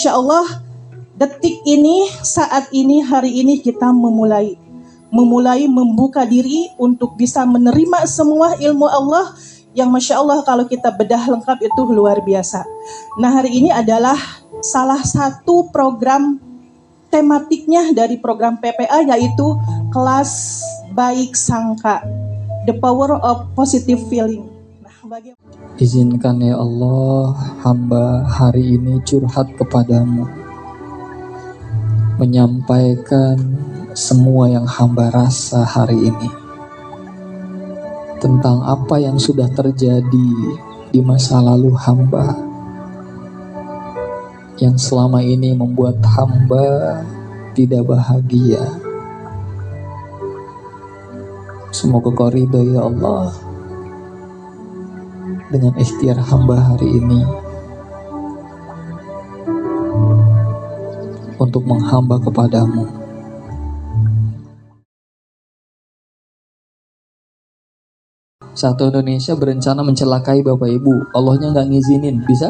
insya Allah detik ini, saat ini, hari ini kita memulai membuka diri untuk bisa menerima semua ilmu Allah yang Masya Allah kalau kita bedah lengkap itu luar biasa. Nah, hari ini adalah salah satu program tematiknya dari program PPA, yaitu kelas baik sangka, the power of positive feeling. Izinkan ya Allah, hamba hari ini curhat kepadamu, menyampaikan semua yang hamba rasa hari ini tentang apa yang sudah terjadi di masa lalu hamba, yang selama ini membuat hamba tidak bahagia. Semoga Kau ridho ya Allah dengan ikhtiar hamba hari ini untuk menghamba kepadamu. Satu Indonesia berencana mencelakai Bapak Ibu, Allahnya nggak ngizinin, bisa?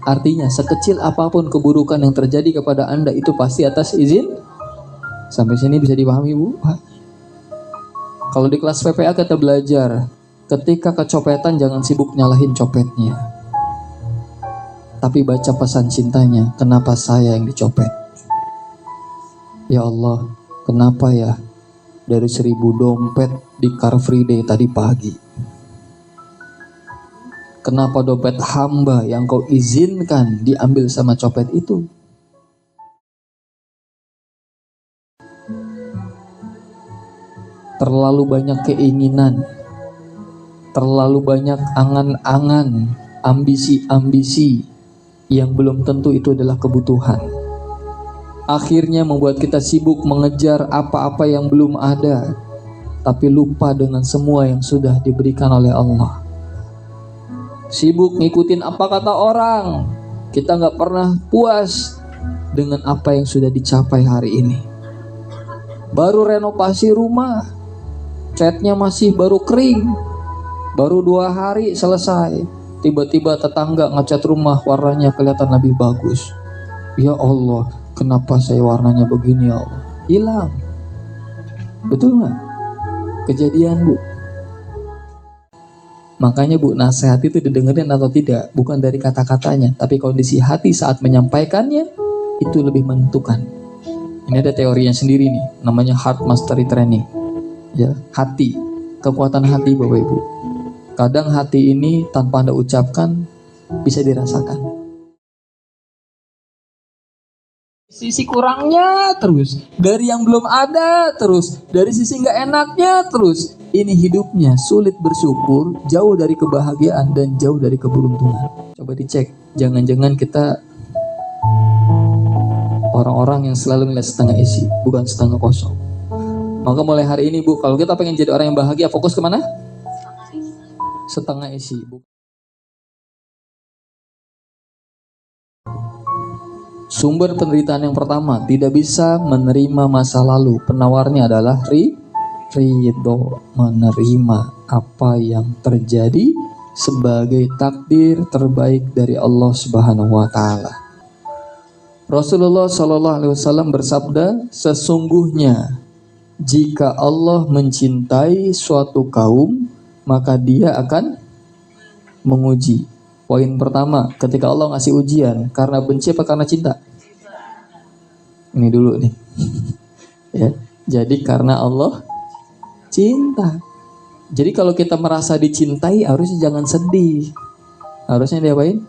Artinya sekecil apapun keburukan yang terjadi kepada Anda itu pasti atas izin. Sampai sini bisa dipahami Bu? Kalau di kelas PPA kita belajar, ketika kecopetan jangan sibuk nyalahin copetnya, tapi baca pesan cintanya. Kenapa saya yang dicopet? Ya Allah, kenapa ya dari 1000 dompet di Car Free Day tadi pagi? Kenapa dompet hamba yang Kau izinkan diambil sama copet itu? Terlalu banyak keinginan, terlalu banyak angan-angan, ambisi-ambisi yang belum tentu itu adalah kebutuhan. Akhirnya membuat kita sibuk mengejar apa-apa yang belum ada, tapi lupa dengan semua yang sudah diberikan oleh Allah. Sibuk ngikutin apa kata orang, kita gak pernah puas dengan apa yang sudah dicapai hari ini. Baru renovasi rumah, catnya masih baru kering, baru 2 hari selesai, tiba-tiba tetangga ngecat rumah warnanya kelihatan lebih bagus. Ya Allah, kenapa saya warnanya begini ya Allah? Hilang. Betul gak? Kejadian Bu. Makanya Bu, nasihat itu didengerin atau tidak bukan dari kata-katanya, tapi kondisi hati saat menyampaikannya itu lebih menentukan. Ini ada teorinya sendiri nih, namanya Heart Mastery Training. Ya, hati, kekuatan hati Bapak Ibu. Kadang hati ini tanpa Anda ucapkan bisa dirasakan. Sisi kurangnya terus, dari yang belum ada terus, dari sisi nggak enaknya terus. Ini hidupnya sulit bersyukur, jauh dari kebahagiaan dan jauh dari keberuntungan. Coba dicek, jangan-jangan kita orang-orang yang selalu melihat setengah isi, bukan setengah kosong. Maka mulai hari ini Bu, kalau kita pengen jadi orang yang bahagia, fokus kemana? Setengah isi Bu. Sumber penderitaan yang pertama, tidak bisa menerima masa lalu. Penawarnya adalah ridho, menerima apa yang terjadi sebagai takdir terbaik dari Allah Subhanahu wa taala. Rasulullah sallallahu alaihi wasallam bersabda, sesungguhnya jika Allah mencintai suatu kaum, maka Dia akan menguji. Poin pertama, ketika Allah ngasih ujian, karena benci apa karena cinta? Ini dulu nih. Ya, jadi karena Allah cinta. Jadi kalau kita merasa dicintai, harusnya jangan sedih. Harusnya diapain?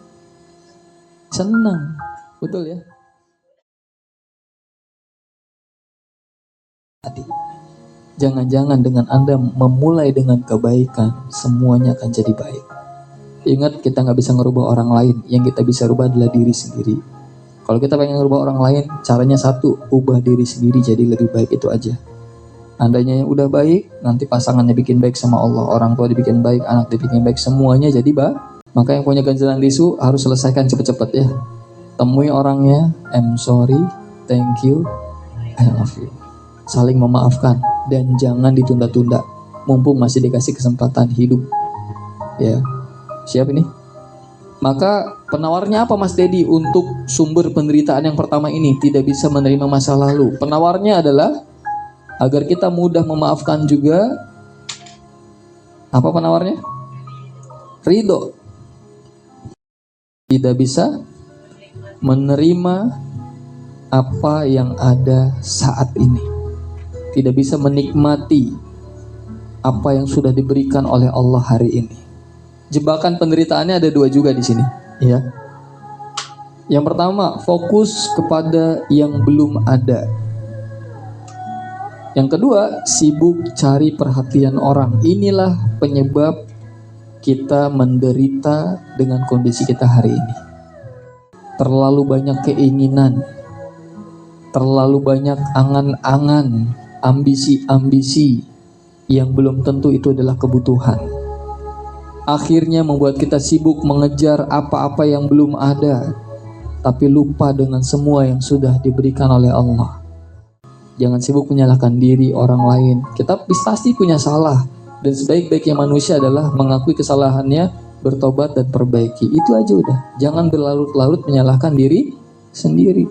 Senang. Betul ya? Jangan-jangan dengan Anda memulai dengan kebaikan, semuanya akan jadi baik. Ingat, kita nggak bisa ngerubah orang lain. Yang kita bisa rubah adalah diri sendiri. Kalau kita pengen ngerubah orang lain, caranya satu, ubah diri sendiri jadi lebih baik, itu aja. Andainya yang udah baik, nanti pasangannya bikin baik sama Allah, orang tua dibikin baik, anak dibikin baik, semuanya jadi baik. Maka yang punya ganjalan tisu harus selesaikan cepet-cepet ya. Temui orangnya, I'm sorry, thank you, I love you. Saling memaafkan dan jangan ditunda-tunda. Mumpung masih dikasih kesempatan hidup. Ya. Siap ini? Maka penawarnya apa Mas Dedi untuk sumber penderitaan yang pertama ini, tidak bisa menerima masa lalu? Penawarnya adalah agar kita mudah memaafkan juga. Apa penawarnya? Ridho. Tidak bisa menerima apa yang ada saat ini. Tidak bisa menikmati apa yang sudah diberikan oleh Allah hari ini. Jebakan penderitaannya ada dua juga di sini, ya. Yang pertama, fokus kepada yang belum ada. Yang kedua, sibuk cari perhatian orang. Inilah penyebab kita menderita dengan kondisi kita hari ini. Terlalu banyak keinginan, terlalu banyak angan-angan, ambisi-ambisi yang belum tentu itu adalah kebutuhan. Akhirnya membuat kita sibuk mengejar apa-apa yang belum ada, tapi lupa dengan semua yang sudah diberikan oleh Allah. Jangan sibuk menyalahkan diri orang lain. Kita pasti punya salah, dan sebaik-baiknya manusia adalah mengakui kesalahannya, bertobat dan perbaiki. Itu aja udah. Jangan berlarut-larut menyalahkan diri sendiri.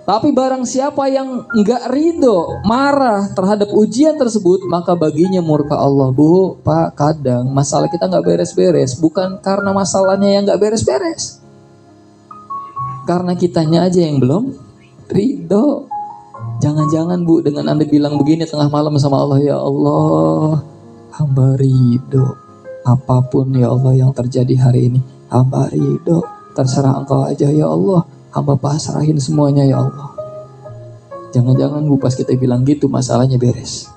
Tapi barang siapa yang enggak ridho, marah terhadap ujian tersebut, maka baginya murka Allah. Bu, Pak, kadang masalah kita enggak beres-beres, bukan karena masalahnya yang enggak beres-beres, karena kitanya aja yang belum ridho. Jangan-jangan Bu, dengan Anda bilang begini tengah malam sama Allah, ya Allah, hamba ridho. Apapun ya Allah yang terjadi hari ini, hamba ridho. Terserah Engkau aja ya Allah, hamba pasrahin semuanya ya Allah. Jangan-jangan Bu, pas kita bilang gitu masalahnya beres.